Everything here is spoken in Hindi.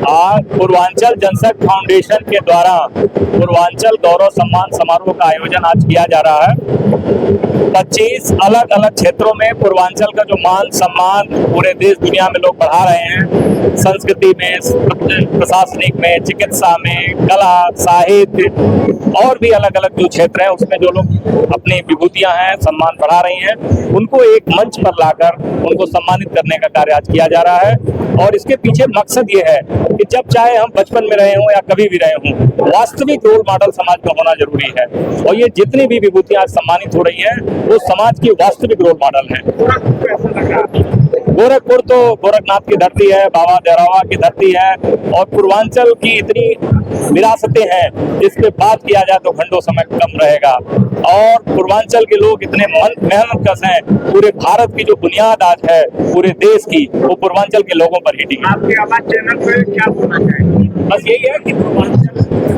आज पूर्वांचल जनशक्ति फाउंडेशन के द्वारा पूर्वांचल गौरव सम्मान समारोह का आयोजन आज किया जा रहा है। 25 अलग अलग क्षेत्रों में पूर्वांचल का जो मान सम्मान पूरे देश दुनिया में लोग बढ़ा रहे हैं, संस्कृति में, प्रशासनिक में, चिकित्सा में, कला, साहित्य और भी अलग अलग जो क्षेत्र हैं उसमें जो लोग अपनी विभूतियां हैं, सम्मान बढ़ा रही हैं, उनको एक मंच पर लाकर उनको सम्मानित करने का कार्य आज किया जा रहा है। और इसके पीछे मकसद ये है कि जब चाहे हम बचपन में रहे हों या कभी भी रहे हों, वास्तविक रोल मॉडल समाज में होना जरूरी है। और ये जितनी भी विभूतियां आज सम्मानित हो रही हैं वो समाज की वास्तविक रोल मॉडल है। गोरखपुर तो गोरखनाथ की धरती है, बाबा देवरावा की धरती है, और पूर्वांचल की इतनी विरासतें हैं, इस पे बात किया जाए तो घंटों समय कम रहेगा। और पूर्वांचल के लोग इतने मेहनतकश हैं, पूरे भारत की जो बुनियाद आज है पूरे देश की, वो पूर्वांचल के लोगों पर ही टिकी। आपकी आवाज चैनल पे क्या बोलना चाहेंगे? बस यही है कि पूर्वांचल